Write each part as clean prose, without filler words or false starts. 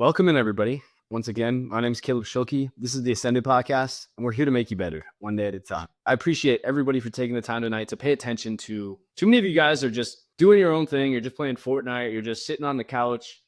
Welcome in, everybody. Once again, my name is Caleb Schilke. This is the Ascended Podcast, and we're here to make you better one day at a time. I appreciate everybody for taking the time tonight to pay attention to. Too many of you guys are just doing your own thing. You're just playing Fortnite. You're just sitting on the couch.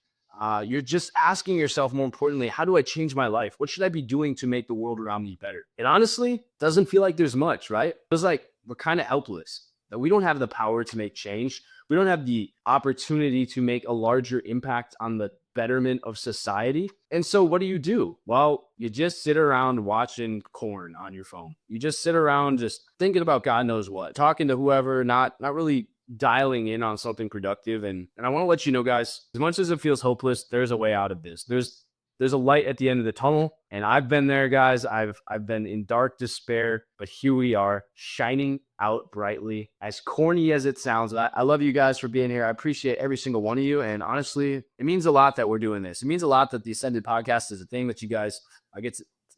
You're just asking yourself, more importantly, how do I change my life? What should I be doing to make the world around me better? It honestly doesn't feel like there's much, right? It feels like we're kind of helpless, that we don't have the power to make change. We don't have the opportunity to make a larger impact on the betterment of society. And so what do? Well, you just sit around watching corn on your phone. You just sit around just thinking about God knows what, talking to whoever, not really dialing in on something productive. And I want to let you know, guys, as much as it feels hopeless, there's a way out of this. There's a light at the end of the tunnel, and I've been there, guys. I've been in dark despair, but here we are, shining out brightly. As corny as it sounds, I love you guys for being here. I appreciate every single one of you, and honestly, it means a lot that we're doing this. It means a lot that the Ascended Podcast is a thing that you guys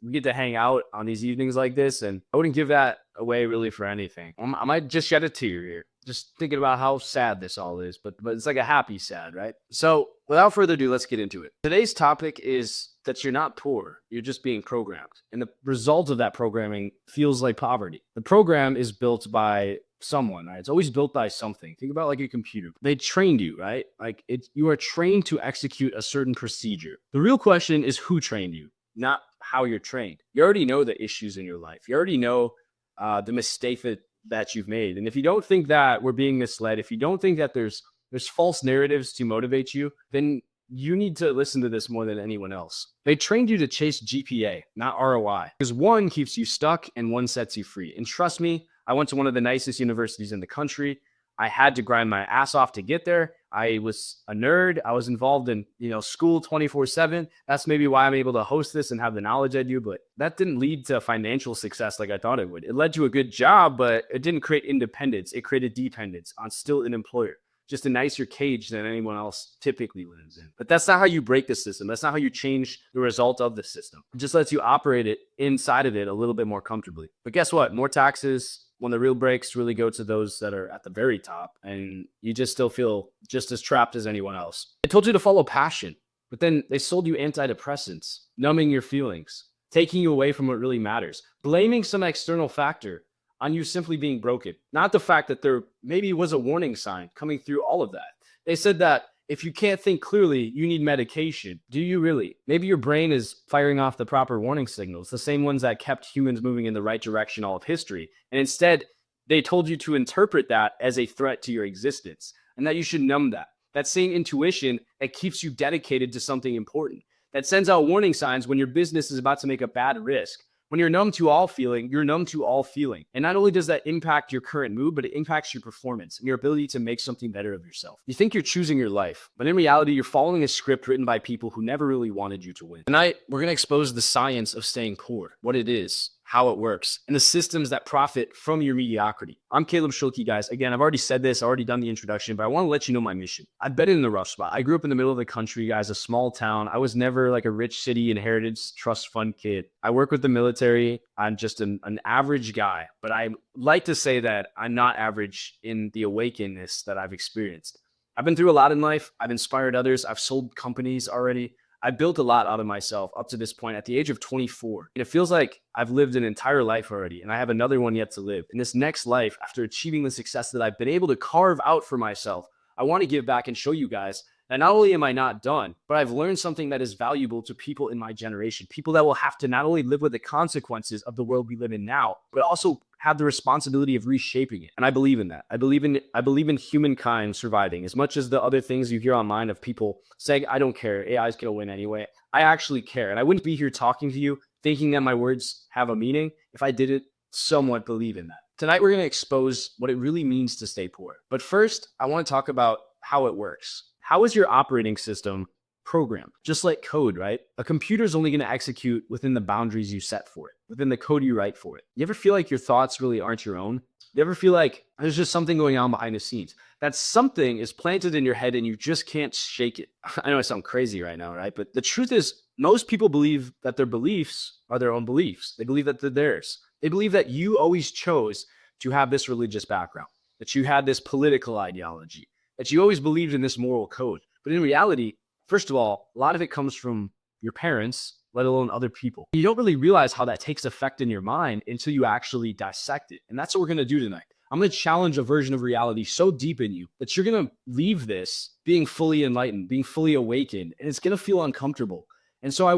we get to hang out on these evenings like this, and I wouldn't give that away really for anything. I might just shed a tear here, just thinking about how sad this all is, but it's like a happy sad, right? So without further ado, let's get into it. Today's topic is that you're not poor, you're just being programmed. And the result of that programming feels like poverty. The program is built by someone, right? It's always built by something. Think about like a computer. They trained you, right? You are trained to execute a certain procedure. The real question is who trained you, not how you're trained. You already know the issues in your life. You already know the mistake that you've made. And if you don't think that we're being misled, if you don't think that there's false narratives to motivate you, then you need to listen to this more than anyone else. They trained you to chase GPA, not ROI, because one keeps you stuck and one sets you free. And trust me, I went to one of the nicest universities in the country. I had to grind my ass off to get there. I was a nerd. I was involved in, school 24/7. That's maybe why I'm able to host this and have the knowledge I do, but that didn't lead to financial success like I thought it would. It led to a good job, but it didn't create independence. It created dependence on still an employer, just a nicer cage than anyone else typically lives in. But that's not how you break the system. That's not how you change the result of the system. It just lets you operate it inside of it a little bit more comfortably. But guess what? More taxes, when the real breaks really go to those that are at the very top, and you just still feel just as trapped as anyone else. They told you to follow passion, but then they sold you antidepressants, numbing your feelings, taking you away from what really matters, blaming some external factor on you simply being broken. Not the fact that there maybe was a warning sign coming through all of that. They said that if you can't think clearly, you need medication. Do you really? Maybe your brain is firing off the proper warning signals, the same ones that kept humans moving in the right direction all of history. And instead, they told you to interpret that as a threat to your existence and that you should numb that. That same intuition that keeps you dedicated to something important, that sends out warning signs when your business is about to make a bad risk. When you're numb to all feeling, you're numb to all feeling. And not only does that impact your current mood, but it impacts your performance and your ability to make something better of yourself. You think you're choosing your life, but in reality, you're following a script written by people who never really wanted you to win. Tonight, we're going to expose the science of staying poor, what it is, how it works, and the systems that profit from your mediocrity. I'm Caleb Schilke, guys. Again, I've already said this, already done the introduction, but I want to let you know my mission. I've been in the rough spot. I grew up in the middle of the country, guys, a small town. I was never like a rich city inheritance trust fund kid. I work with the military. I'm just an average guy, but I like to say that I'm not average in the awakeness that I've experienced. I've been through a lot in life. I've inspired others. I've sold companies already. I built a lot out of myself up to this point at the age of 24. And it feels like I've lived an entire life already, and I have another one yet to live. In this next life, after achieving the success that I've been able to carve out for myself, I want to give back and show you guys that not only am I not done, but I've learned something that is valuable to people in my generation, people that will have to not only live with the consequences of the world we live in now, but also have the responsibility of reshaping it. And I believe in that. I believe in humankind surviving. As much as the other things you hear online of people saying, I don't care, AI's gonna win anyway, I actually care. And I wouldn't be here talking to you thinking that my words have a meaning if I didn't somewhat believe in that. Tonight, we're gonna expose what it really means to stay poor. But first, I wanna talk about how it works. How is your operating system programmed? Just like code, right? A computer is only going to execute within the boundaries you set for it, within the code you write for it. You ever feel like your thoughts really aren't your own? You ever feel like there's just something going on behind the scenes? That something is planted in your head and you just can't shake it. I know I sound crazy right now, right? But the truth is, most people believe that their beliefs are their own beliefs. They believe that they're theirs. They believe that you always chose to have this religious background, that you had this political ideology, that you always believed in this moral code. But in reality, First of all, a lot of it comes from your parents, let alone other people. You don't really realize how that takes effect in your mind until you actually dissect it. And that's what we're going to do tonight. I'm going to challenge a version of reality so deep in you that you're going to leave this being fully enlightened, being fully awakened, and it's going to feel uncomfortable. And so I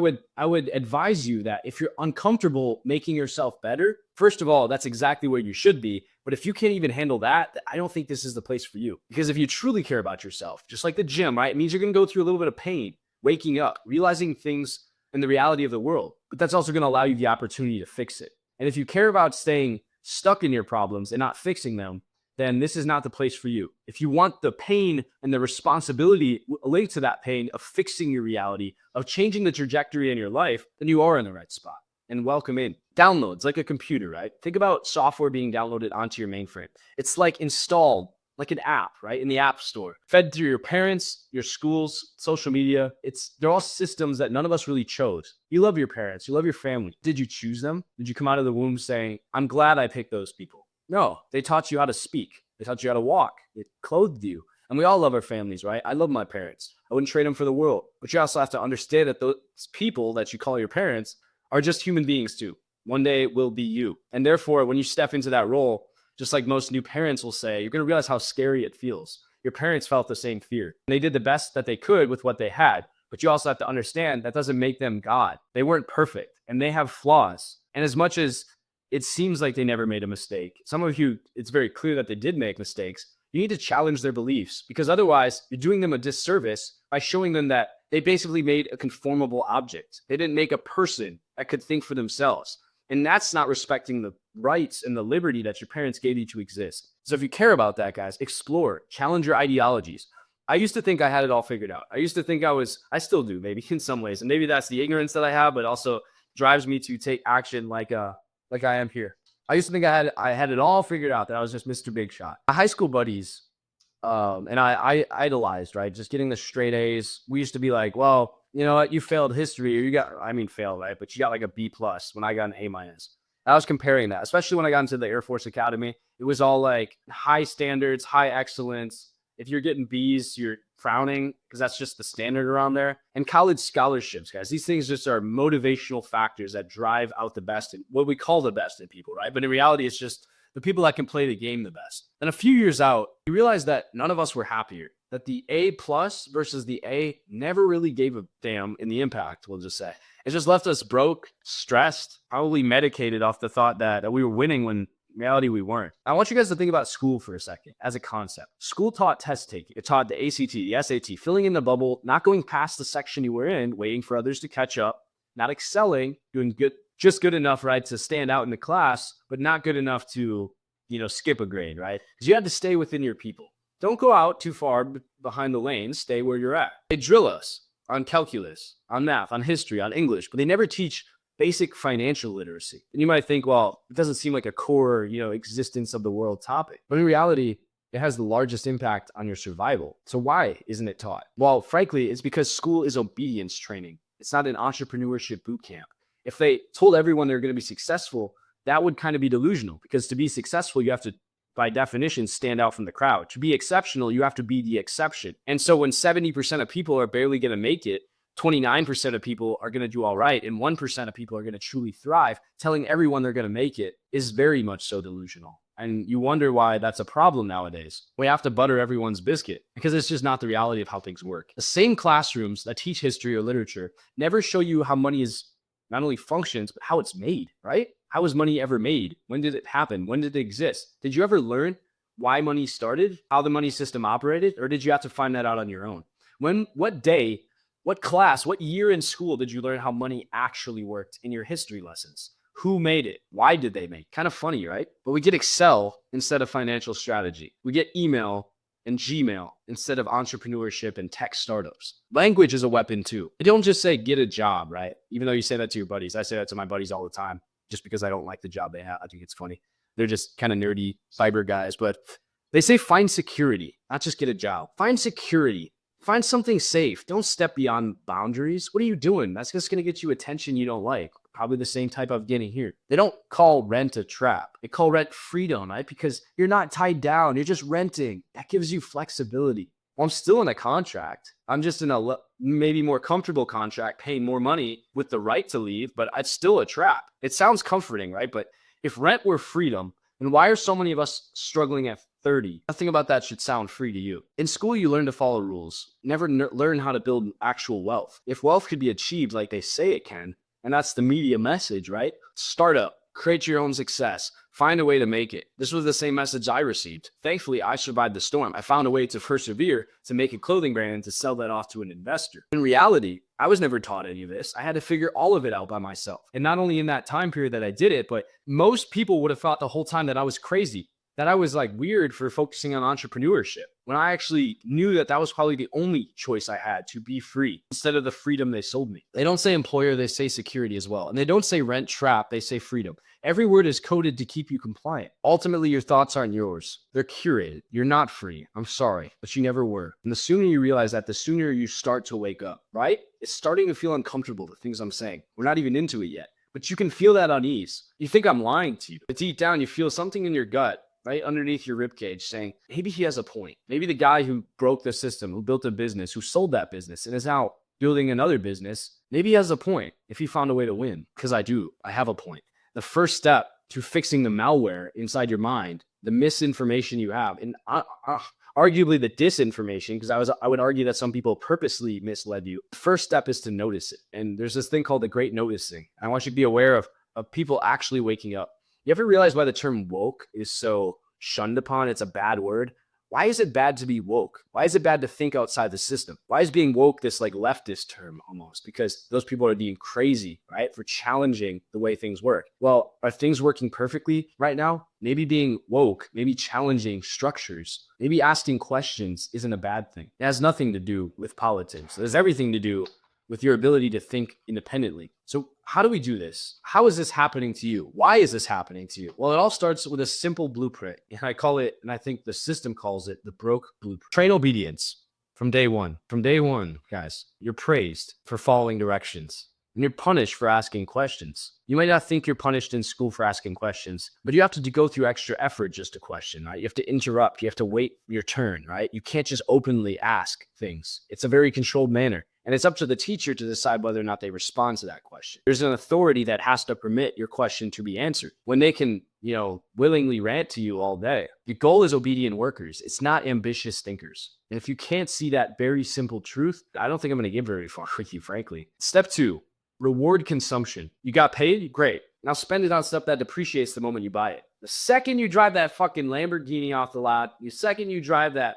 would advise you that if you're uncomfortable making yourself better, first of all, that's exactly where you should be. But if you can't even handle that, I don't think this is the place for you. Because if you truly care about yourself, just like the gym, right? It means you're going to go through a little bit of pain, waking up, realizing things in the reality of the world. But that's also going to allow you the opportunity to fix it. And if you care about staying stuck in your problems and not fixing them, then this is not the place for you. If you want the pain and the responsibility linked to that pain of fixing your reality, of changing the trajectory in your life, then you are in the right spot. And welcome in. Downloads, like a computer, right? Think about software being downloaded onto your mainframe. It's like installed, like an app, right? In the app store, fed through your parents, your schools, social media. They're all systems that none of us really chose. You love your parents, you love your family. Did you choose them? Did you come out of the womb saying, I'm glad I picked those people? No, they taught you how to speak. They taught you how to walk. They clothed you. And we all love our families, right? I love my parents. I wouldn't trade them for the world. But you also have to understand that those people that you call your parents are just human beings too. One day it will be you. And therefore, when you step into that role, just like most new parents will say, you're going to realize how scary it feels. Your parents felt the same fear. And they did the best that they could with what they had. But you also have to understand that doesn't make them God. They weren't perfect and they have flaws. And as much as it seems like they never made a mistake, some of you, it's very clear that they did make mistakes. You need to challenge their beliefs, because otherwise you're doing them a disservice by showing them that they basically made a conformable object. They didn't make a person that could think for themselves. And that's not respecting the rights and the liberty that your parents gave you to exist. So if you care about that, guys, explore, challenge your ideologies. I used to think I had it all figured out. I used to think I still do, maybe in some ways. And maybe that's the ignorance that I have, but also drives me to take action like I am here. I used to think I had it all figured out, that I was just Mr. Big Shot. My high school buddies, and I idolized, right? Just getting the straight A's. We used to be like, well, you know what? You failed history, or failed, right? But you got like a B plus when I got an A minus. I was comparing that, especially when I got into the Air Force Academy. It was all like high standards, high excellence. If you're getting B's, you're frowning, because that's just the standard around there. And college scholarships, guys, these things just are motivational factors that drive out the best in what we call the best in people, right? But in reality, it's just the people that can play the game the best. And a few years out, you realize that none of us were happier, that the A plus versus the A never really gave a damn in the impact, we'll just say. It just left us broke, stressed, probably medicated off the thought that we were winning when in reality we weren't. I want you guys to think about school for a second as a concept. School taught test taking. It taught the ACT, the SAT, filling in the bubble, not going past the section you were in, waiting for others to catch up, not excelling, doing good, just good enough, right, to stand out in the class, but not good enough to, skip a grade, right? Because you had to stay within your people. Don't go out too far behind the lanes. Stay where you're at. They drill us on calculus, on math, on history, on English, but they never teach basic financial literacy. And you might think, well, it doesn't seem like a core, existence of the world topic. But in reality, it has the largest impact on your survival. So why isn't it taught? Well, frankly, it's because school is obedience training. It's not an entrepreneurship boot camp. If they told everyone they're going to be successful, that would kind of be delusional, because to be successful, you have to, by definition, stand out from the crowd. To be exceptional, you have to be the exception. And so when 70% of people are barely going to make it, 29% of people are going to do all right, and 1% of people are going to truly thrive, telling everyone they're going to make it is very much so delusional. And you wonder why that's a problem nowadays. We have to butter everyone's biscuit, because it's just not the reality of how things work. The same classrooms that teach history or literature never show you how money is not only functions, but how it's made, right? How was money ever made? When did it happen? When did it exist? Did you ever learn why money started, how the money system operated, or did you have to find that out on your own? What day, what class, what year in school did you learn how money actually worked in your history lessons? Who made it? Why did they make it? Kind of funny, right? But we get Excel instead of financial strategy. We get email and Gmail instead of entrepreneurship and tech startups. Language is a weapon too. You don't just say, get a job, right? Even though you say that to your buddies. I say that to my buddies all the time, just because I don't like the job they have. I think it's funny. They're just kind of nerdy cyber guys, but they say find security, not just get a job. Find security. Find something safe. Don't step beyond boundaries. What are you doing? That's just going to get you attention you don't like. Probably the same type of getting here. They don't call rent a trap. They call rent freedom, right? Because you're not tied down. You're just renting. That gives you flexibility. Well, I'm still in a contract. I'm just in a maybe more comfortable contract, paying more money with the right to leave, but it's still a trap. It sounds comforting, right? But if rent were freedom, then why are so many of us struggling at 30? Nothing about that should sound free to you. In school, you learn to follow rules, never learn how to build actual wealth. If wealth could be achieved like they say it can, and that's the media message, right? Start up, create your own success, find a way to make it. This was the same message I received. Thankfully, I survived the storm. I found a way to persevere, to make a clothing brand, and to sell that off to an investor. In reality, I was never taught any of this. I had to figure all of it out by myself. And not only in that time period that I did it, but most people would have thought the whole time that I was crazy, that I was like weird for focusing on entrepreneurship, when I actually knew that that was probably the only choice I had, to be free instead of the freedom they sold me. They don't say employer, they say security as well. And they don't say rent trap, they say freedom. Every word is coded to keep you compliant. Ultimately, your thoughts aren't yours. They're curated. You're not free. I'm sorry, but you never were. And the sooner you realize that, the sooner you start to wake up, right? It's starting to feel uncomfortable, the things I'm saying. We're not even into it yet, but you can feel that unease. You think I'm lying to you. But deep down, you feel something in your gut, right underneath your ribcage, saying, maybe he has a point. Maybe the guy who broke the system, who built a business, who sold that business and is now building another business, maybe he has a point if he found a way to win. Because I do. I have a point. The first step to fixing the malware inside your mind, the misinformation you have, and arguably the disinformation, because I would argue that some people purposely misled you. The first step is to notice it. And there's this thing called the great noticing. I want you to be aware of people actually waking up. You ever realize why the term woke is so shunned upon? It's a bad word. Why is it bad to be woke? Why is it bad to think outside the system? Why is being woke this like leftist term almost? Because those people are being crazy, right? For challenging the way things work. Well, are things working perfectly right now? Maybe being woke, maybe challenging structures, maybe asking questions isn't a bad thing. It has nothing to do with politics. It has everything to do with your ability to think independently. So how do we do this? How is this happening to you? Why is this happening to you? Well, it all starts with a simple blueprint. And I call it, and I think the system calls it, the broke blueprint. Train obedience from day one. From day one, guys, you're praised for following directions. And you're punished for asking questions. You might not think you're punished in school for asking questions, but you have to go through extra effort just to question, right? You have to interrupt. You have to wait your turn, right? You can't just openly ask things. It's a very controlled manner. And it's up to the teacher to decide whether or not they respond to that question. There's an authority that has to permit your question to be answered when they can, willingly rant to you all day. Your goal is obedient workers. It's not ambitious thinkers. And if you can't see that very simple truth, I don't think I'm going to get very far with you, frankly. Step 2, reward consumption. You got paid? Great. Now spend it on stuff that depreciates the moment you buy it. The second you drive that fucking Lamborghini off the lot, the second you drive that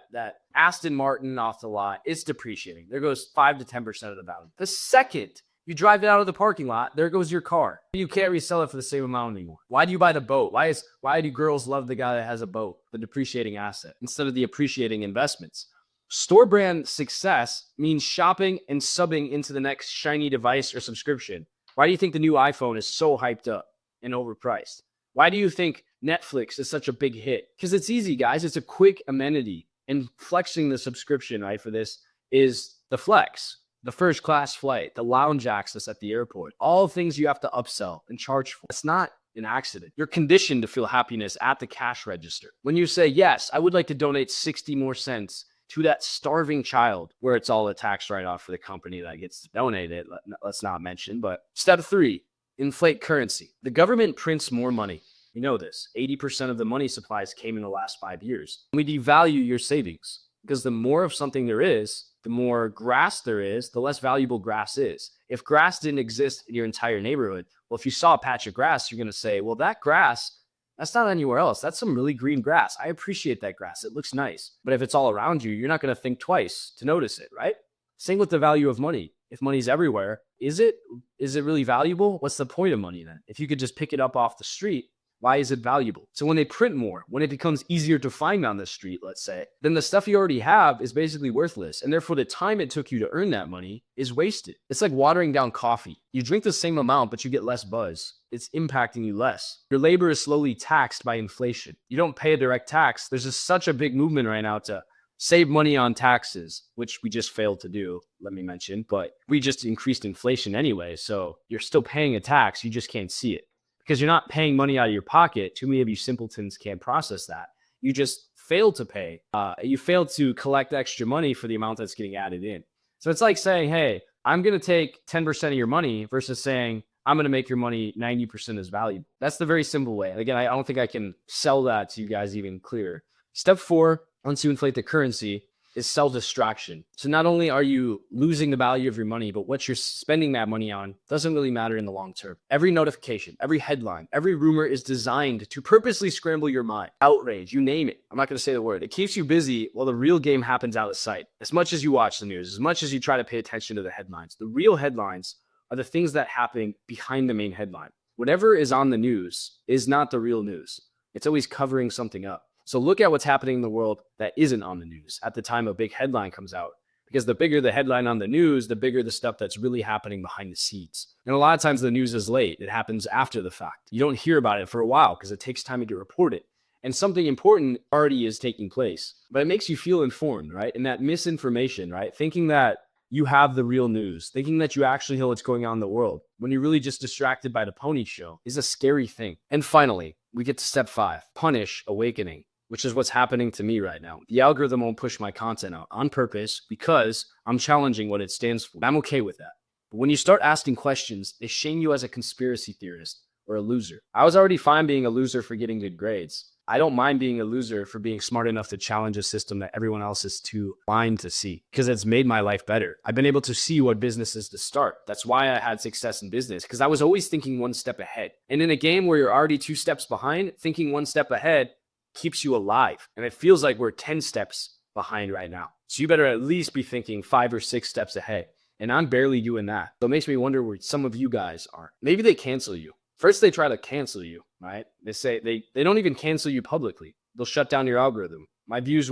Aston Martin off the lot, it's depreciating. There goes 5 to 10% of the value. The second you drive it out of the parking lot, there goes your car. You can't resell it for the same amount anymore. Why do you buy the boat? Why do girls love the guy that has a boat, the depreciating asset, instead of the appreciating investments? Store brand success means shopping and subbing into the next shiny device or subscription. Why do you think the new iPhone is so hyped up and overpriced? Why do you think Netflix is such a big hit? Because it's easy, guys. It's a quick amenity. And flexing the subscription, right, for this is the flex, the first class flight, the lounge access at the airport, all things you have to upsell and charge for. It's not an accident. You're conditioned to feel happiness at the cash register. When you say, yes, I would like to donate 60 more cents to that starving child, where it's all a tax write-off for the company that gets to donate it, let's not mention. But step 3, inflate currency. The government prints more money. You know this. 80% of the money supplies came in the last 5 years. We devalue your savings because the more of something there is, the more grass there is, the less valuable grass is. If grass didn't exist in your entire neighborhood, well, if you saw a patch of grass, you're going to say, well, that grass, that's not anywhere else. That's some really green grass. I appreciate that grass. It looks nice. But if it's all around you, you're not going to think twice to notice it, right? Same with the value of money. If money's everywhere, is it really valuable? What's the point of money then? If you could just pick it up off the street, why is it valuable? So when they print more, when it becomes easier to find on the street, let's say, then the stuff you already have is basically worthless. And therefore, the time it took you to earn that money is wasted. It's like watering down coffee. You drink the same amount, but you get less buzz. It's impacting you less. Your labor is slowly taxed by inflation. You don't pay a direct tax. There's just such a big movement right now to save money on taxes, which we just failed to do, let me mention. But we just increased inflation anyway. So you're still paying a tax. You just can't see it. Because you're not paying money out of your pocket. Too many of you simpletons can't process that. You just fail to pay. You fail to collect extra money for the amount that's getting added in. So it's like saying, hey, I'm going to take 10% of your money versus saying, I'm going to make your money 90% as valuable. That's the very simple way. Again, I don't think I can sell that to you guys even clearer. Step 4, once you inflate the currency, is self-distraction. So not only are you losing the value of your money, but what you're spending that money on doesn't really matter in the long term. Every notification, every headline, every rumor is designed to purposely scramble your mind. Outrage, you name it. I'm not going to say the word. It keeps you busy while the real game happens out of sight. As much as you watch the news, as much as you try to pay attention to the headlines, the real headlines are the things that happen behind the main headline. Whatever is on the news is not the real news. It's always covering something up. So look at what's happening in the world that isn't on the news at the time a big headline comes out. Because the bigger the headline on the news, the bigger the stuff that's really happening behind the scenes. And a lot of times the news is late. It happens after the fact. You don't hear about it for a while because it takes time to report it. And something important already is taking place. But it makes you feel informed, right? And that misinformation, right? Thinking that you have the real news, thinking that you actually know what's going on in the world when you're really just distracted by the pony show is a scary thing. And finally, we get to step 5, punish awakening, which is what's happening to me right now. The algorithm won't push my content out on purpose because I'm challenging what it stands for. I'm okay with that. But when you start asking questions, they shame you as a conspiracy theorist or a loser. I was already fine being a loser for getting good grades. I don't mind being a loser for being smart enough to challenge a system that everyone else is too blind to see because it's made my life better. I've been able to see what businesses to start. That's why I had success in business because I was always thinking one step ahead. And in a game where you're already 2 steps behind, thinking one step ahead keeps you alive. And it feels like we're 10 steps behind right now. So you better at least be thinking 5 or 6 steps ahead. And I'm barely doing that. So it makes me wonder where some of you guys are. Maybe they cancel you. First, they try to cancel you, right? They say they don't even cancel you publicly. They'll shut down your algorithm. My videos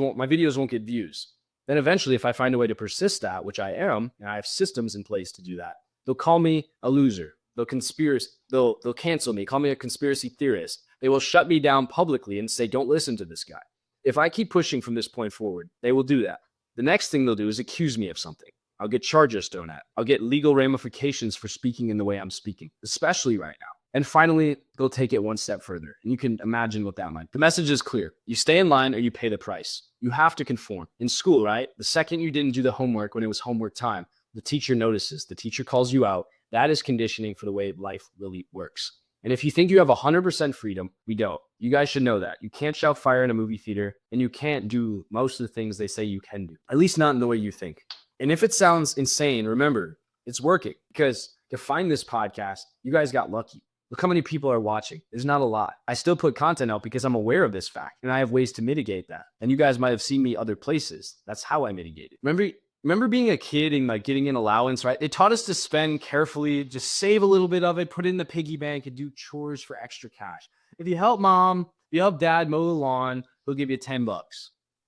won't get views. Then eventually, if I find a way to persist that, which I am, and I have systems in place to do that, they'll call me a loser. They'll cancel me, call me a conspiracy theorist. They will shut me down publicly and say, don't listen to this guy. If I keep pushing from this point forward, they will do that. The next thing they'll do is accuse me of something. I'll get charges thrown at. I'll get legal ramifications for speaking in the way I'm speaking, especially right now. And finally, they'll take it one step further. And you can imagine what that might be. The message is clear. You stay in line or you pay the price. You have to conform. In school, right? The second you didn't do the homework when it was homework time, the teacher notices. The teacher calls you out. That is conditioning for the way life really works. And if you think you have 100% freedom, we don't. You guys should know that. You can't shout fire in a movie theater, and you can't do most of the things they say you can do, at least not in the way you think. And if it sounds insane, remember, it's working because to find this podcast, you guys got lucky. Look how many people are watching. There's not a lot. I still put content out because I'm aware of this fact, and I have ways to mitigate that. And you guys might have seen me other places. That's how I mitigate it. Remember being a kid and like getting an allowance, right? They taught us to spend carefully, just save a little bit of it, put it in the piggy bank and do chores for extra cash. If you help mom, if you help dad mow the lawn, he'll give you $10,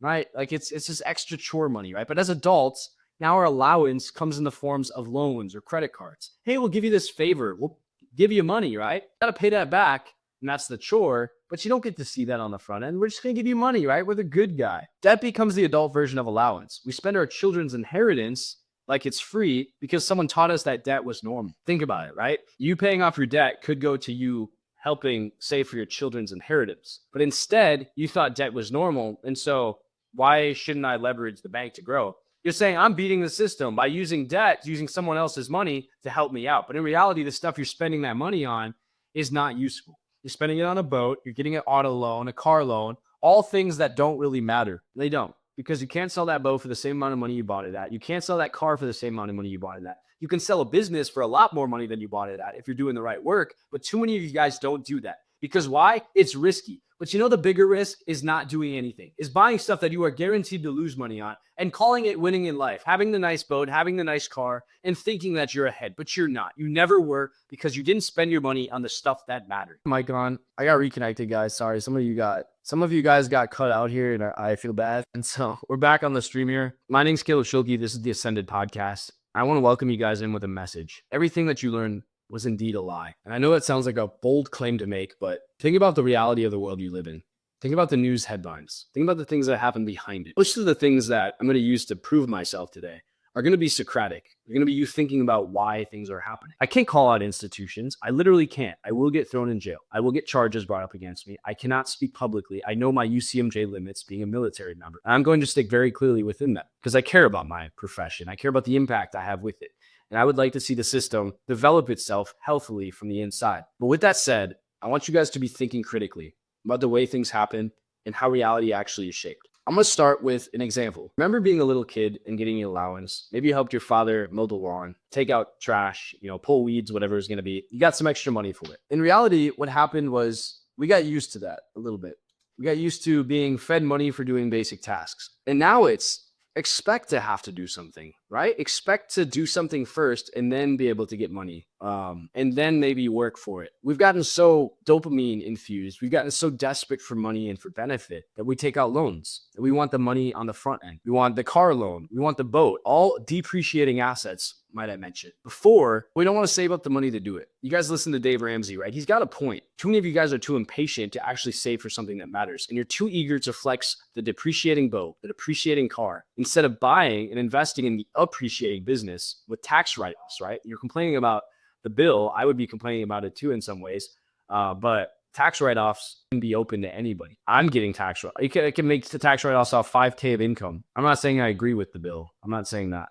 right? Like it's just extra chore money, right? But as adults, now our allowance comes in the forms of loans or credit cards. Hey, we'll give you this favor. We'll give you money, right? You gotta pay that back. And that's the chore, but you don't get to see that on the front end. We're just going to give you money, right? We're the good guy. Debt becomes the adult version of allowance. We spend our children's inheritance like it's free because someone taught us that debt was normal. Think about it, right? You paying off your debt could go to you helping save for your children's inheritance. But instead, you thought debt was normal. And so why shouldn't I leverage the bank to grow? You're saying I'm beating the system by using debt, using someone else's money to help me out. But in reality, the stuff you're spending that money on is not useful. You're spending it on a boat, you're getting an auto loan, a car loan, all things that don't really matter. They don't, because you can't sell that boat for the same amount of money you bought it at. You can't sell that car for the same amount of money you bought it at. You can sell a business for a lot more money than you bought it at if you're doing the right work, but too many of you guys don't do that. Because why? It's risky. But you know the bigger risk is not doing anything, is buying stuff that you are guaranteed to lose money on and calling it winning in life, having the nice boat, having the nice car, and thinking that you're ahead, but you're not. You never were because you didn't spend your money on the stuff that mattered. Mic on. I got reconnected, guys. Sorry. Some of you guys got cut out here and I feel bad. And so we're back on the stream here. My name's Caleb Schilke. This is the Ascended Podcast. I want to welcome you guys in with a message. Everything that you learn was indeed a lie. And I know it sounds like a bold claim to make, but think about the reality of the world you live in. Think about the news headlines. Think about the things that happen behind it. Most of the things that I'm going to use to prove myself today, are going to be Socratic. They're going to be you thinking about why things are happening. I can't call out institutions. I literally can't. I will get thrown in jail. I will get charges brought up against me. I cannot speak publicly. I know my UCMJ limits being a military member. I'm going to stick very clearly within them because I care about my profession. I care about the impact I have with it. And I would like to see the system develop itself healthily from the inside. But with that said, I want you guys to be thinking critically about the way things happen and how reality actually is shaped. I'm going to start with an example. Remember being a little kid and getting your allowance? Maybe you helped your father mow the lawn, take out trash, pull weeds, whatever it's going to be. You got some extra money for it. In reality, what happened was we got used to that a little bit. We got used to being fed money for doing basic tasks. And now it's expect to have to do something, right? Expect to do something first and then be able to get money. And then maybe work for it. We've gotten so dopamine infused. We've gotten so desperate for money and for benefit that we take out loans. That we want the money on the front end. We want the car loan. We want the boat. All depreciating assets, might I mention. Before, we don't want to save up the money to do it. You guys listen to Dave Ramsey, right? He's got a point. Too many of you guys are too impatient to actually save for something that matters. And you're too eager to flex the depreciating boat, the depreciating car, instead of buying and investing in the appreciating business with tax write-offs, right? You're complaining about the bill. I would be complaining about it too in some ways, but tax write-offs can be open to anybody. I'm getting tax write-offs. I can make the tax write-offs off 5K of income. I'm not saying I agree with the bill. I'm not saying that.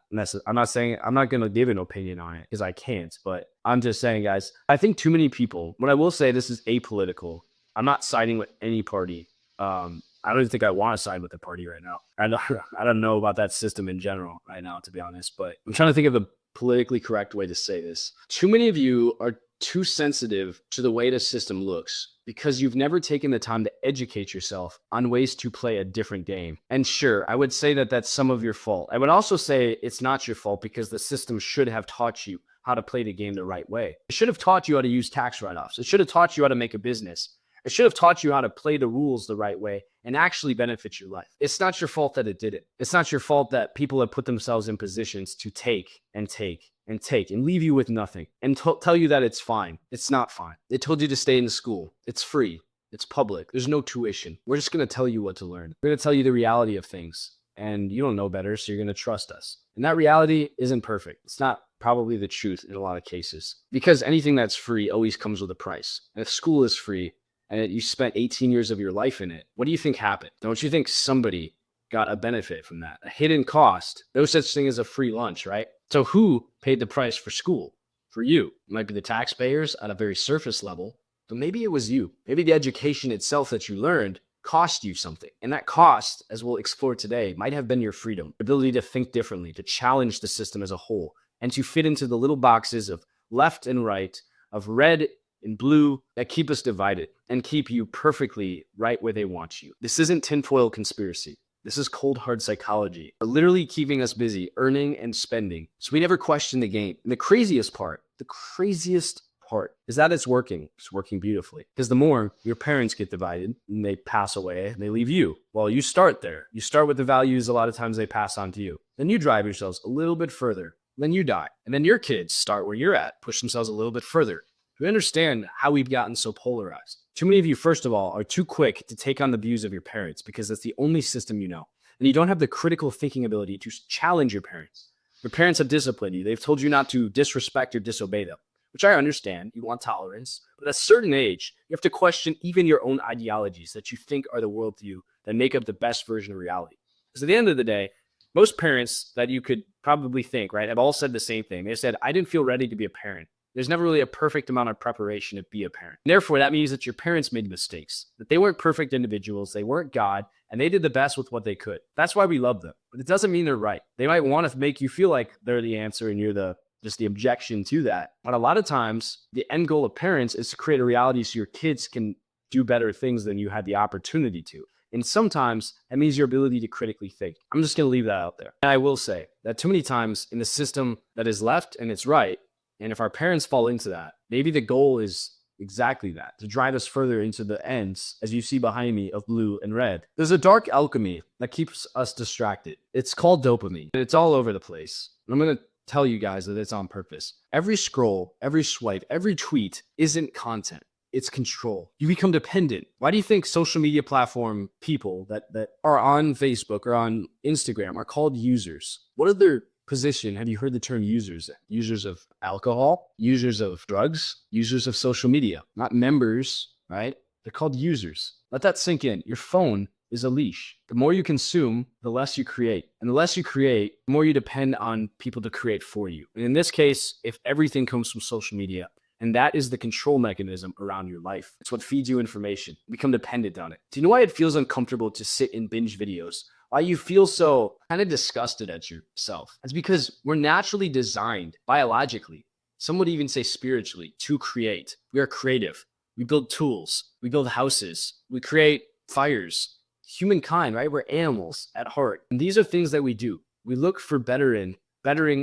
I'm not going to give an opinion on it because I can't, but I'm just saying, guys, I think too many people, what I will say, this is apolitical. I'm not siding with any party. I don't even think I want to side with the party right now. I don't know about that system in general right now, to be honest, but I'm trying to think of the politically correct way to say this. Too many of you are too sensitive to the way the system looks because you've never taken the time to educate yourself on ways to play a different game. And sure, I would say that that's some of your fault. I would also say it's not your fault because the system should have taught you how to play the game the right way. It should have taught you how to use tax write-offs. It should have taught you how to make a business. It should have taught you how to play the rules the right way and actually benefit your life. It's not your fault that it didn't. It's not your fault that people have put themselves in positions to take and take and take and leave you with nothing and tell you that it's fine. It's not fine. They told you to stay in school. It's free. It's public. There's no tuition. We're just going to tell you what to learn. We're going to tell you the reality of things. And you don't know better, so you're going to trust us. And that reality isn't perfect. It's not probably the truth in a lot of cases because anything that's free always comes with a price. And if school is free, and you spent 18 years of your life in it, what do you think happened? Don't you think somebody got a benefit from that? A hidden cost. No such thing as a free lunch, right? So who paid the price for school? For you. It might be the taxpayers at a very surface level, but maybe it was you. Maybe the education itself that you learned cost you something. And that cost, as we'll explore today, might have been your freedom, the ability to think differently, to challenge the system as a whole, and to fit into the little boxes of left and right, of red and blue that keep us divided and keep you perfectly right where they want you. This isn't tinfoil conspiracy. This is cold, hard psychology. They're literally keeping us busy, earning and spending. So we never question the game. And the craziest part is that it's working. It's working beautifully. Because the more your parents get divided and they pass away and they leave you, well, you start there. You start with the values a lot of times they pass on to you. Then you drive yourselves a little bit further. Then you die. And then your kids start where you're at, push themselves a little bit further. We understand how we've gotten so polarized. Too many of you, first of all, are too quick to take on the views of your parents because that's the only system you know. And you don't have the critical thinking ability to challenge your parents. Your parents have disciplined you. They've told you not to disrespect or disobey them, which I understand. You want tolerance. But at a certain age, you have to question even your own ideologies that you think are the worldview that make up the best version of reality. Because at the end of the day, most parents that you could probably think, right, have all said the same thing. They said, I didn't feel ready to be a parent. There's never really a perfect amount of preparation to be a parent. And therefore, that means that your parents made mistakes, that they weren't perfect individuals, they weren't God, and they did the best with what they could. That's why we love them. But it doesn't mean they're right. They might want to make you feel like they're the answer and you're just the objection to that. But a lot of times, the end goal of parents is to create a reality so your kids can do better things than you had the opportunity to. And sometimes that means your ability to critically think. I'm just going to leave that out there. And I will say that too many times in the system that is left and it's right, and if our parents fall into that, maybe the goal is exactly that, to drive us further into the ends, as you see behind me, of blue and red. There's a dark alchemy that keeps us distracted. It's called dopamine. It's all over the place. And I'm going to tell you guys that it's on purpose. Every scroll, every swipe, every tweet isn't content. It's control. You become dependent. Why do you think social media platform people that are on Facebook or on Instagram are called users? What are their position have you heard the term users? Users of alcohol, users of drugs, users of social media, not members, right? They're called users. Let that sink in. Your phone is a leash. The more you consume, the less you create. And the less you create, the more you depend on people to create for you. And in this case, if everything comes from social media, and that is the control mechanism around your life. It's what feeds you information. You become dependent on it. Do you know why it feels uncomfortable to sit and binge videos? Why you feel so kind of disgusted at yourself? It's because we're naturally designed biologically, some would even say spiritually, to create. We are creative. We build tools. We build houses. We create fires. Humankind, right? We're animals at heart. And these are things that we do. We look for bettering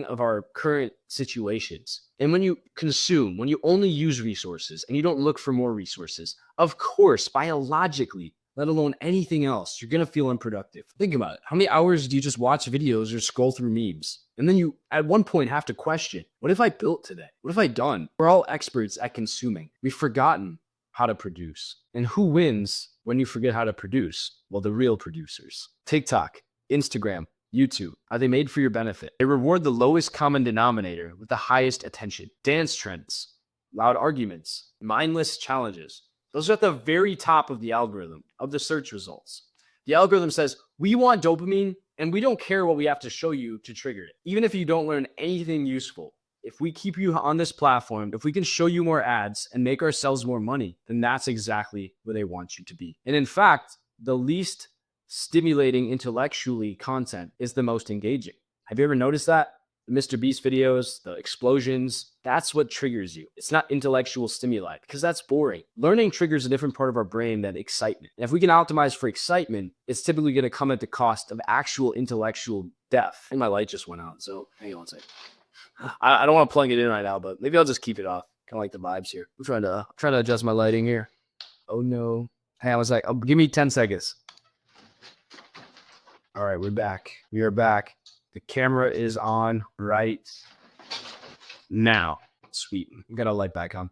of our current situations. And when you consume, when you only use resources and you don't look for more resources, of course, biologically, let alone anything else, you're going to feel unproductive. Think about it. How many hours do you just watch videos or scroll through memes? And then you, at one point, have to question, what have I built today? What have I done? We're all experts at consuming. We've forgotten how to produce. And who wins when you forget how to produce? Well, the real producers. TikTok, Instagram, YouTube. Are they made for your benefit? They reward the lowest common denominator with the highest attention. Dance trends, loud arguments, mindless challenges. Those are at the very top of the algorithm, of the search results. The algorithm says, we want dopamine, and we don't care what we have to show you to trigger it. Even if you don't learn anything useful, if we keep you on this platform, if we can show you more ads and make ourselves more money, then that's exactly where they want you to be. And in fact, the least stimulating intellectually content is the most engaging. Have you ever noticed that? The Mr. Beast videos, the explosions, that's what triggers you. It's not intellectual stimuli because that's boring. Learning triggers a different part of our brain than excitement. And if we can optimize for excitement, it's typically going to come at the cost of actual intellectual depth. And my light just went out, so hang on a second. I don't want to plug it in right now, but maybe I'll just keep it off. Kind of like the vibes here. I'm trying to adjust my lighting here. Oh no. Hey, I was like, give me 10 seconds. All right, we're back. We are back. The camera is on right now. Sweet. We got our light back on.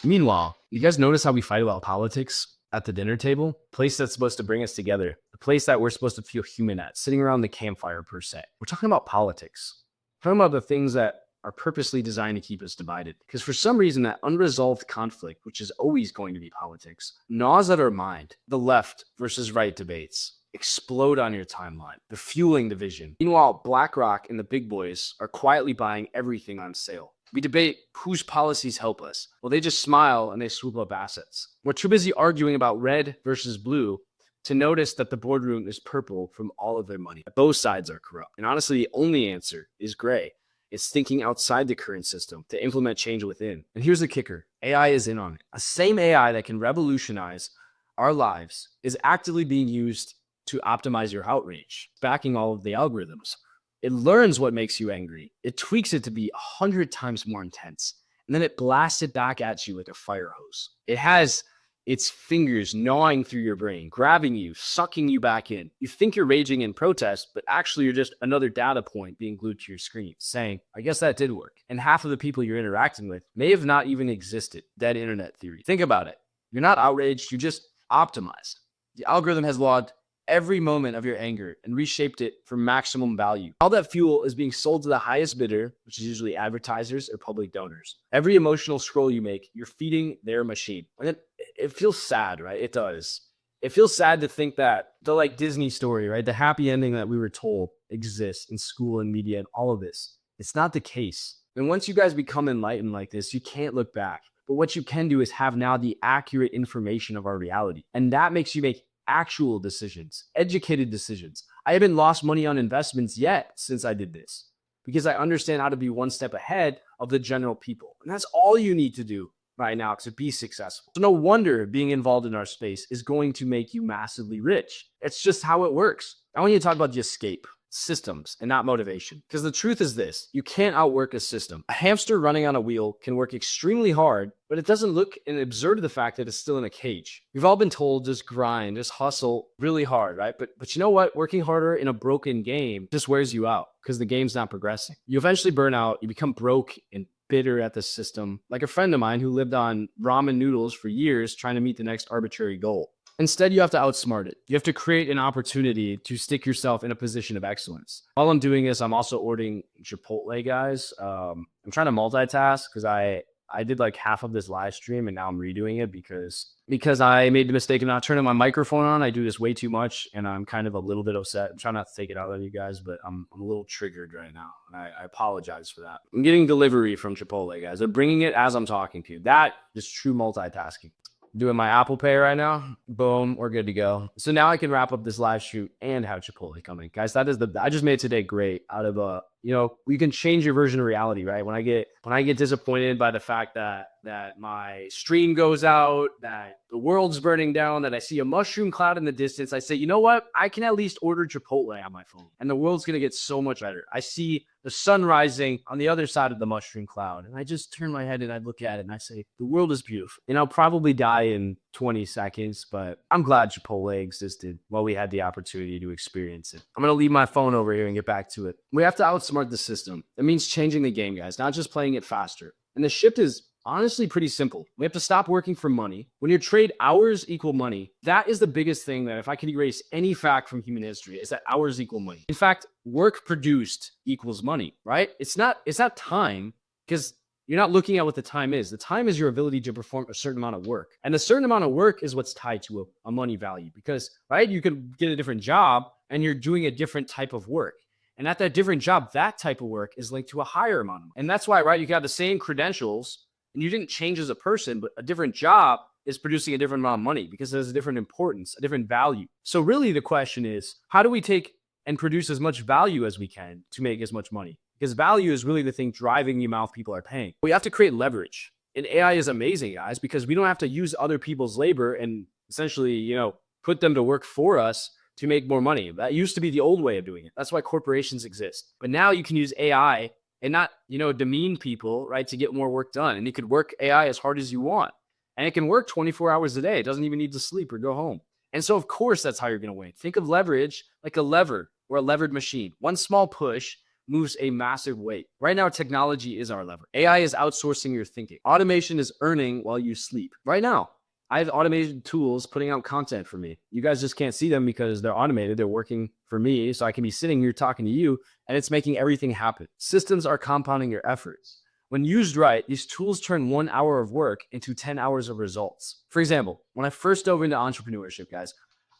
Meanwhile, you guys notice how we fight about politics at the dinner table? Place that's supposed to bring us together. The place that we're supposed to feel human at, sitting around the campfire per se. We're talking about politics. We're talking about the things that are purposely designed to keep us divided. Because for some reason, that unresolved conflict, which is always going to be politics, gnaws at our mind. The left versus right debates explode on your timeline. They're fueling division. Meanwhile, BlackRock and the big boys are quietly buying everything on sale. We debate whose policies help us. Well, they just smile and they swoop up assets. We're too busy arguing about red versus blue to notice that the boardroom is purple from all of their money. Both sides are corrupt. And honestly, the only answer is gray. It's thinking outside the current system to implement change within. And here's the kicker. AI is in on it. A same AI that can revolutionize our lives is actively being used to optimize your outrage, backing all of the algorithms. It learns what makes you angry. It tweaks it to be 100 times more intense. And then it blasts it back at you like a fire hose. It has its fingers gnawing through your brain, grabbing you, sucking you back in. You think you're raging in protest, but actually you're just another data point being glued to your screen, saying, I guess that did work. And half of the people you're interacting with may have not even existed. Dead internet theory. Think about it. You're not outraged, you just optimized. The algorithm has logged every moment of your anger and reshaped it for maximum value. All that fuel is being sold to the highest bidder, which is usually advertisers or public donors. Every emotional scroll you make, you're feeding their machine. And it feels sad, right? It does. It feels sad to think that the Disney story, right? The happy ending that we were told exists in school and media and all of this. It's not the case. And once you guys become enlightened like this, you can't look back. But what you can do is have now the accurate information of our reality. And that makes you make actual decisions, educated decisions. I haven't lost money on investments yet since I did this because I understand how to be one step ahead of the general people. And that's all you need to do right now to be successful. So no wonder being involved in our space is going to make you massively rich. It's just how it works. I want you to talk about the escape. Systems and not motivation. Because the truth is this, you can't outwork a system. A hamster running on a wheel can work extremely hard, but it doesn't look and observe the fact that it's still in a cage. We've all been told just grind, just hustle really hard, right? But you know what? Working harder in a broken game just wears you out because the game's not progressing. You eventually burn out, you become broke and bitter at the system. Like a friend of mine who lived on ramen noodles for years trying to meet the next arbitrary goal. Instead, you have to outsmart it. You have to create an opportunity to stick yourself in a position of excellence. While I'm doing this, I'm also ordering Chipotle, guys. I'm trying to multitask because I did like half of this live stream and now I'm redoing it because I made the mistake of not turning my microphone on. I do this way too much and I'm kind of a little bit upset. I'm trying not to take it out on you guys, but I'm a little triggered right now. And I apologize for that. I'm getting delivery from Chipotle, guys. They're bringing it as I'm talking to you. That is true multitasking. Doing my Apple Pay right now. Boom, we're good to go. So now I can wrap up this live shoot and have Chipotle coming. Guys, I just made today great out of you can change your version of reality, right? When I get disappointed by the fact that my stream goes out, that the world's burning down, that I see a mushroom cloud in the distance, I say, you know what? I can at least order Chipotle on my phone and the world's going to get so much better. I see the sun rising on the other side of the mushroom cloud. And I just turn my head and I look at it and I say, the world is beautiful. And I'll probably die in 20 seconds, but I'm glad Chipotle existed while we had the opportunity to experience it. I'm going to leave my phone over here and get back to it. We have to outsmart the system. It means changing the game, guys, not just playing it faster. And the shift is honestly pretty simple. We have to stop working for money. When your trade hours equal money, that is the biggest thing that if I could erase any fact from human history is that hours equal money. In fact, work produced equals money, right? It's not time because you're not looking at what the time is. The time is your ability to perform a certain amount of work. And a certain amount of work is what's tied to a money value because, right, you could get a different job and you're doing a different type of work. And at that different job, that type of work is linked to a higher amount of money. And that's why, right, you can have the same credentials and you didn't change as a person, but a different job is producing a different amount of money because there's a different importance, a different value. So really the question is, how do we take and produce as much value as we can to make as much money? Because value is really the thing driving the amount people are paying. We have to create leverage. And AI is amazing, guys, because we don't have to use other people's labor and essentially, put them to work for us to make more money. That used to be the old way of doing it. That's why corporations exist. But now you can use AI and not, demean people, right, to get more work done. And you could work AI as hard as you want. And it can work 24 hours a day. It doesn't even need to sleep or go home. And so, of course, that's how you're going to win. Think of leverage like a lever or a levered machine. One small push moves a massive weight. Right now, technology is our lever. AI is outsourcing your thinking. Automation is earning while you sleep. Right now, I have automated tools putting out content for me. You guys just can't see them because they're automated. They're working for me. So I can be sitting here talking to you and it's making everything happen. Systems are compounding your efforts. When used right, these tools turn 1 hour of work into 10 hours of results. For example, when I first dove into entrepreneurship, guys,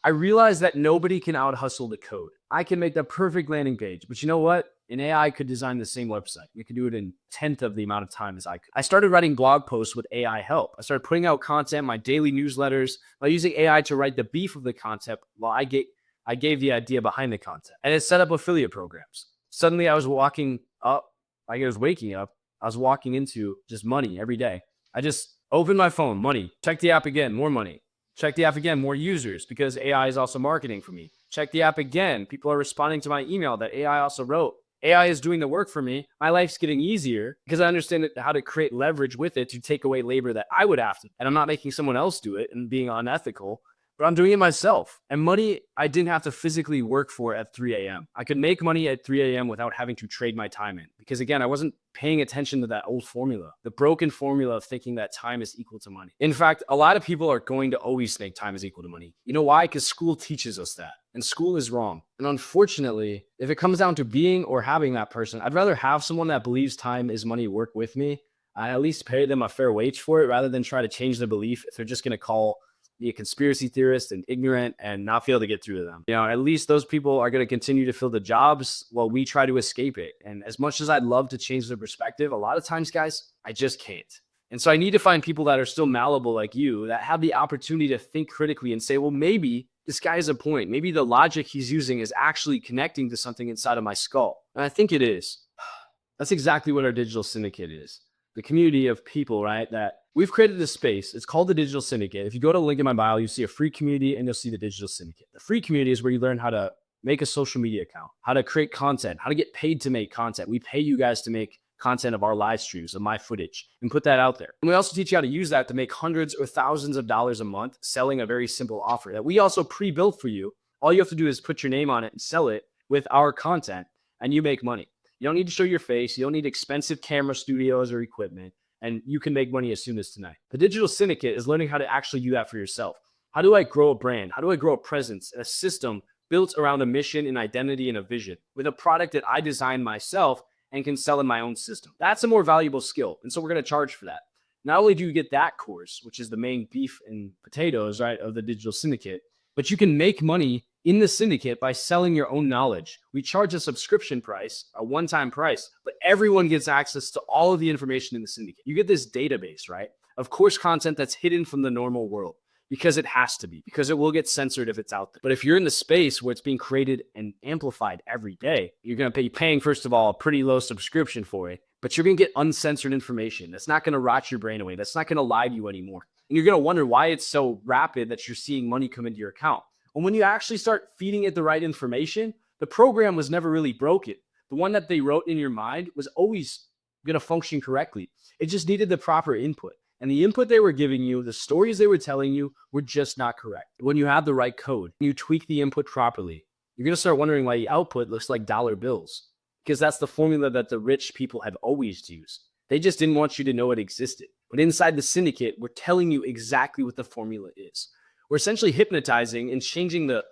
I realized that nobody can out-hustle the code. I can make the perfect landing page, but you know what? An AI could design the same website. You could do it in 1/10 of the amount of time as I could. I started writing blog posts with AI help. I started putting out content, my daily newsletters, by using AI to write the beef of the content while I gave the idea behind the content. And it set up affiliate programs. Suddenly I was waking up, I was walking into just money every day. I just opened my phone, money, check the app again, more money. Check the app again, more users, because AI is also marketing for me. Check the app again. People are responding to my email that AI also wrote. AI is doing the work for me. My life's getting easier because I understand how to create leverage with it to take away labor that I would have to. And I'm not making someone else do it and being unethical, but I'm doing it myself. And money I didn't have to physically work for at 3 a.m. I could make money at 3 a.m. without having to trade my time in. Because again, I wasn't paying attention to that old formula, the broken formula of thinking that time is equal to money. In fact, a lot of people are going to always think time is equal to money. You know why? Because school teaches us that. And school is wrong. And unfortunately, if it comes down to being or having that person, I'd rather have someone that believes time is money work with me. I at least pay them a fair wage for it rather than try to change the belief if they're just going to call be a conspiracy theorist and ignorant and not be able to get through to them. At least those people are going to continue to fill the jobs while we try to escape it. And as much as I'd love to change their perspective, a lot of times, guys, I just can't. And so I need to find people that are still malleable like you, that have the opportunity to think critically and say, well, maybe this guy has a point. Maybe the logic he's using is actually connecting to something inside of my skull. And I think it is. That's exactly what our digital syndicate is. The community of people, right, that we've created this space. It's called the Digital Syndicate. If you go to the link in my bio, you see a free community and you'll see the Digital Syndicate. The free community is where you learn how to make a social media account, how to create content, how to get paid to make content. We pay you guys to make content of our live streams, of my footage, and put that out there. And we also teach you how to use that to make hundreds or thousands of dollars a month selling a very simple offer that we also pre-built for you. All you have to do is put your name on it and sell it with our content, and you make money. You don't need to show your face. You don't need expensive camera studios or equipment, and you can make money as soon as tonight. The Digital Syndicate is learning how to actually do that for yourself. How do I grow a brand? How do I grow a presence and a system built around a mission and identity and a vision with a product that I design myself and can sell in my own system? That's a more valuable skill. And so we're going to charge for that. Not only do you get that course, which is the main beef and potatoes, right, of the digital syndicate, but you can make money in the syndicate by selling your own knowledge. We charge a subscription price, a one-time price, but everyone gets access to all of the information in the syndicate. You get this database, right, of course content that's hidden from the normal world, because it has to be, because it will get censored if it's out there. But if you're in the space where it's being created and amplified every day, you're going to be paying, first of all, a pretty low subscription for it, but you're going to get uncensored information. That's not going to rot your brain away. That's not going to lie to you anymore. And you're going to wonder why it's so rapid that you're seeing money come into your account. And when you actually start feeding it the right information, the program was never really broken. The one that they wrote in your mind was always going to function correctly. It just needed the proper input. And the input they were giving you, the stories they were telling you, were just not correct. When you have the right code, you tweak the input properly, you're going to start wondering why the output looks like dollar bills, because that's the formula that the rich people have always used. They just didn't want you to know it existed. But inside the syndicate, we're telling you exactly what the formula is. We're essentially hypnotizing and changing the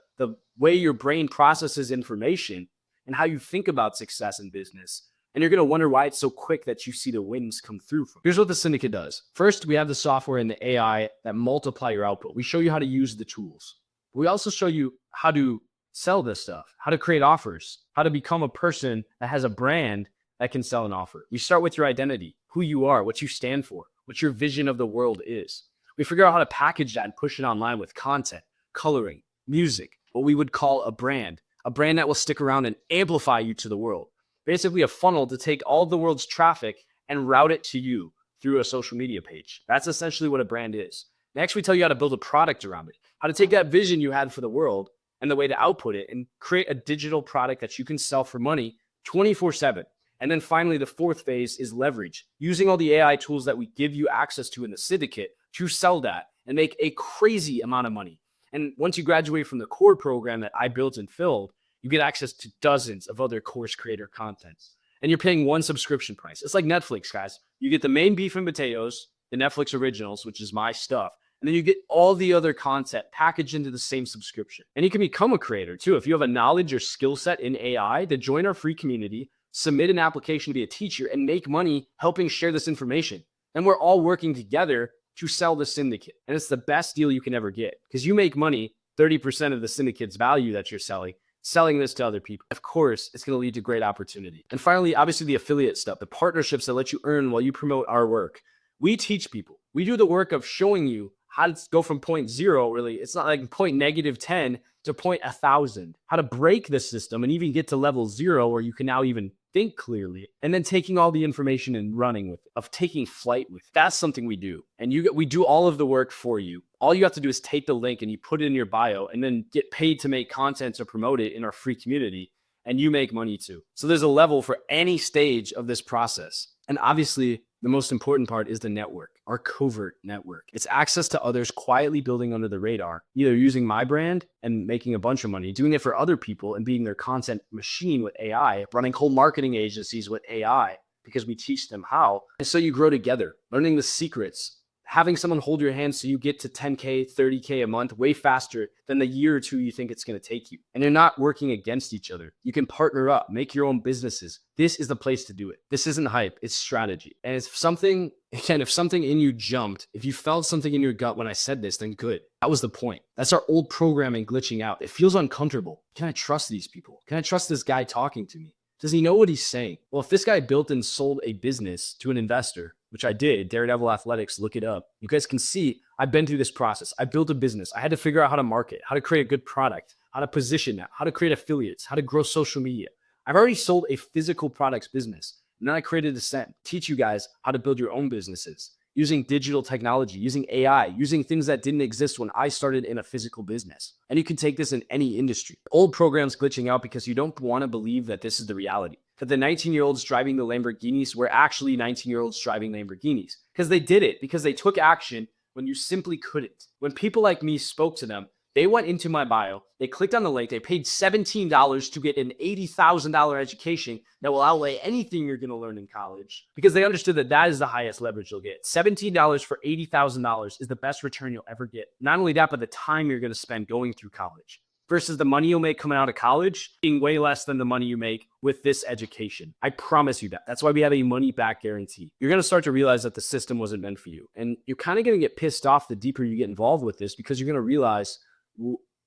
way your brain processes information and how you think about success in business. And you're going to wonder why it's so quick that you see the wins come through from. Here's what the syndicate does. First, we have the software and the AI that multiply your output. We show you how to use the tools. We also show you how to sell this stuff, how to create offers, how to become a person that has a brand that can sell an offer. You start with your identity, who you are, what you stand for, what your vision of the world is. We figure out how to package that and push it online with content, coloring, music, what we would call a brand that will stick around and amplify you to the world. Basically a funnel to take all of the world's traffic and route it to you through a social media page. That's essentially what a brand is. Next, we tell you how to build a product around it, how to take that vision you had for the world and the way to output it and create a digital product that you can sell for money 24/7. And then finally, the fourth phase is leverage, using all the AI tools that we give you access to in the syndicate to sell that and make a crazy amount of money. And once you graduate from the core program that I built and filled, you get access to dozens of other course creator contents. And you're paying one subscription price. It's like Netflix, guys. You get the main beef and potatoes, the Netflix originals, which is my stuff. And then you get all the other content packaged into the same subscription. And you can become a creator too. If you have a knowledge or skill set in AI, then join our free community, submit an application to be a teacher, and make money helping share this information. And we're all working together to sell the syndicate. And it's the best deal you can ever get because you make money 30% of the syndicate's value that you're selling this to other people. Of course, it's going to lead to great opportunity. And finally, obviously the affiliate stuff, the partnerships that let you earn while you promote our work. We teach people. We do the work of showing you how to go from point zero, really. It's not like point -10 to point 1,000. How to break the system and even get to level 0 where you can now even think clearly, and then taking all the information and running with it, of taking flight with it. That's something we do. And we do all of the work for you. All you have to do is take the link and you put it in your bio and then get paid to make content to promote it in our free community. And you make money too. So there's a level for any stage of this process. And obviously, the most important part is the network, our covert network. It's access to others quietly building under the radar, either using my brand and making a bunch of money, doing it for other people and being their content machine with AI, running whole marketing agencies with AI because we teach them how. And so you grow together, learning the secrets, having someone hold your hand so you get to 10K, 30K a month way faster than the year or two you think it's going to take you. And you're not working against each other. You can partner up, make your own businesses. This is the place to do it. This isn't hype, it's strategy. And if something in you jumped, if you felt something in your gut when I said this, then good. That was the point. That's our old programming glitching out. It feels uncomfortable. Can I trust these people? Can I trust this guy talking to me? Does he know what he's saying? Well, if this guy built and sold a business to an investor, which I did, Daredevil Athletics, look it up. You guys can see I've been through this process. I built a business. I had to figure out how to market, how to create a good product, how to position that, how to create affiliates, how to grow social media. I've already sold a physical products business. And then I created Ascent, teach you guys how to build your own businesses using digital technology, using AI, using things that didn't exist when I started in a physical business. And you can take this in any industry. Old programs glitching out because you don't want to believe that this is the reality, that the 19-year-olds driving the Lamborghinis were actually 19-year-olds driving Lamborghinis, because they did it, because they took action when you simply couldn't. When people like me spoke to them, They went into my bio, they clicked on the link, they paid $17 to get an $80,000 education that will outlay anything you're going to learn in college because they understood that that is the highest leverage you'll get. $17 for $80,000 is the best return you'll ever get. Not only that, but the time you're going to spend going through college versus the money you'll make coming out of college being way less than the money you make with this education. I promise you that. That's why we have a money back guarantee. You're going to start to realize that the system wasn't meant for you. And you're kind of going to get pissed off the deeper you get involved with this because you're going to realize,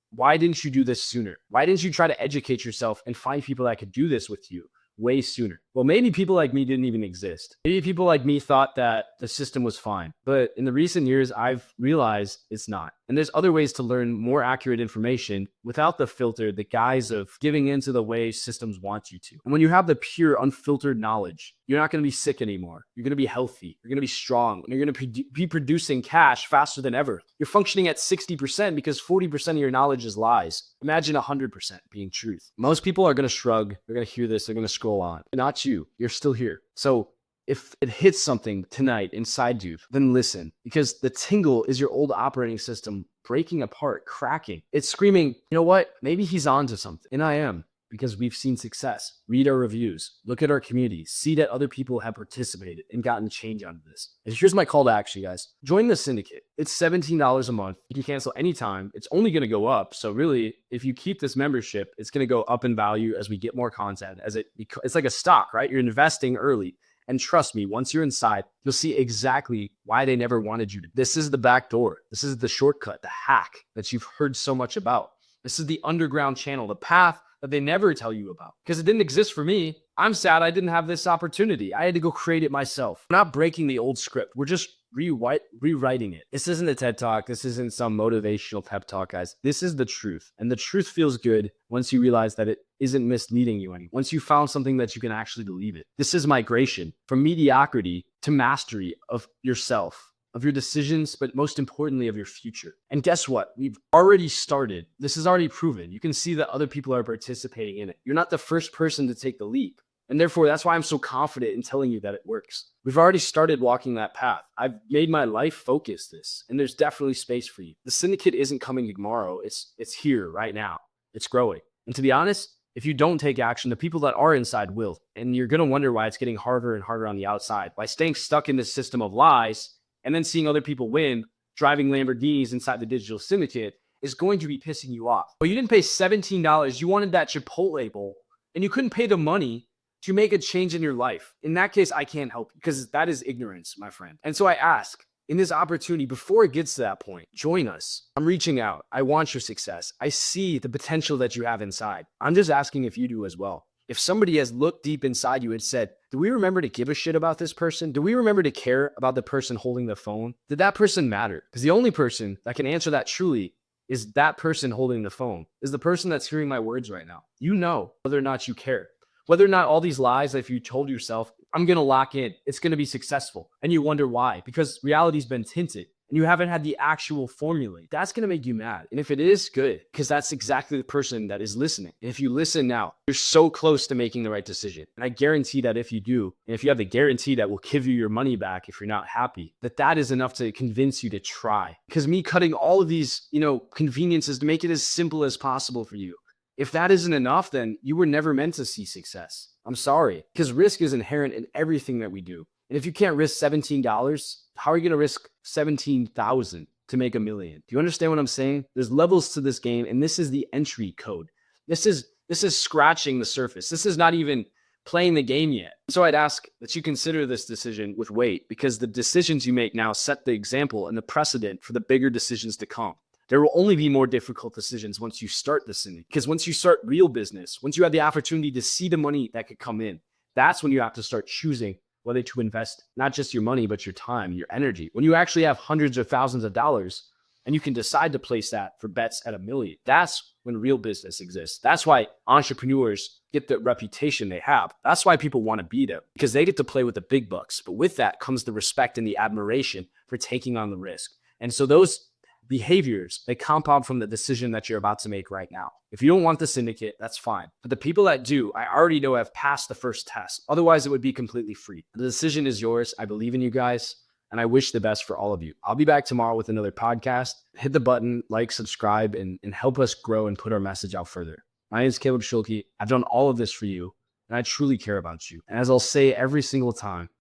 why didn't you do this sooner? Why didn't you try to educate yourself and find people that could do this with you way sooner? Well, maybe people like me didn't even exist. Maybe people like me thought that the system was fine. But in the recent years, I've realized it's not. And there's other ways to learn more accurate information without the filter, the guise of giving into the way systems want you to. And when you have the pure, unfiltered knowledge, you're not going to be sick anymore. You're going to be healthy. You're going to be strong. And you're going to be producing cash faster than ever. You're functioning at 60% because 40% of your knowledge is lies. Imagine 100% being truth. Most people are going to shrug. They're going to hear this. They're going to scroll on. Not you. You're still here. So if it hits something tonight inside you, then listen, because the tingle is your old operating system breaking apart, cracking. It's screaming, you know what? Maybe he's on to something. And I am, because we've seen success. Read our reviews, look at our community, see that other people have participated and gotten change out of this. And here's my call to action, guys. Join the syndicate. It's $17 a month. You can cancel anytime. It's only going to go up. So really, if you keep this membership, it's going to go up in value as we get more content, it's like a stock, right? You're investing early. And trust me, once you're inside, you'll see exactly why they never wanted you to. This is the back door. This is the shortcut, the hack that you've heard so much about. This is the underground channel, the path that they never tell you about because it didn't exist for me. I'm sad I didn't have this opportunity. I had to go create it myself. We're not breaking the old script. We're just rewriting it. This isn't a TED Talk. This isn't some motivational pep talk, guys. This is the truth. And the truth feels good once you realize that it isn't misleading you anymore. Once you found something that you can actually believe it. This is migration from mediocrity to mastery of yourself, of your decisions, but most importantly of your future. And guess what? We've already started. This is already proven. You can see that other people are participating in it. You're not the first person to take the leap. And therefore, that's why I'm so confident in telling you that it works. We've already started walking that path. I've made my life focus this, and there's definitely space for you. The syndicate isn't coming tomorrow. It's here right now. It's growing. And to be honest, if you don't take action, the people that are inside will. And you're going to wonder why it's getting harder and harder on the outside. By staying stuck in this system of lies and then seeing other people win, driving Lamborghinis inside the digital syndicate is going to be pissing you off. But you didn't pay $17. You wanted that Chipotle bowl, and you couldn't pay the money to make a change in your life. In that case, I can't help you because that is ignorance, my friend. And so I ask, in this opportunity, before it gets to that point, join us. I'm reaching out. I want your success. I see the potential that you have inside. I'm just asking if you do as well. If somebody has looked deep inside you and said, do we remember to give a shit about this person? Do we remember to care about the person holding the phone? Did that person matter? Because the only person that can answer that truly is that person holding the phone, is the person that's hearing my words right now. You know whether or not you care. Whether or not all these lies that if you told yourself, I'm going to lock in, it's going to be successful. And you wonder why, because reality's been tinted and you haven't had the actual formula. That's going to make you mad. And if it is, good, because that's exactly the person that is listening. And if you listen now, you're so close to making the right decision. And I guarantee that if you do, and if you have the guarantee that will give you your money back if you're not happy, that is enough to convince you to try. Because me cutting all of these, conveniences to make it as simple as possible for you, if that isn't enough, then you were never meant to see success. I'm sorry, because risk is inherent in everything that we do. And if you can't risk $17, how are you going to risk $17,000 to make $1 million? Do you understand what I'm saying? There's levels to this game, and this is the entry code. This is scratching the surface. This is not even playing the game yet. So I'd ask that you consider this decision with weight, because the decisions you make now set the example and the precedent for the bigger decisions to come. There will only be more difficult decisions once you start this syndicate. Because once you start real business, once you have the opportunity to see the money that could come in, that's when you have to start choosing whether to invest not just your money, but your time, your energy. When you actually have hundreds of thousands of dollars and you can decide to place that for bets at $1 million, that's when real business exists. That's why entrepreneurs get the reputation they have. That's why people want to be them, because they get to play with the big bucks. But with that comes the respect and the admiration for taking on the risk. And so those behaviors, they compound from the decision that you're about to make right now. If you don't want the syndicate, that's fine. But the people that do, I already know have passed the first test. Otherwise, it would be completely free. The decision is yours. I believe in you guys. and I wish the best for all of you. I'll be back tomorrow with another podcast. Hit the button, like, subscribe, and help us grow and put our message out further. My name is Caleb Schulke. I've done all of this for you, and I truly care about you. And as I'll say every single time,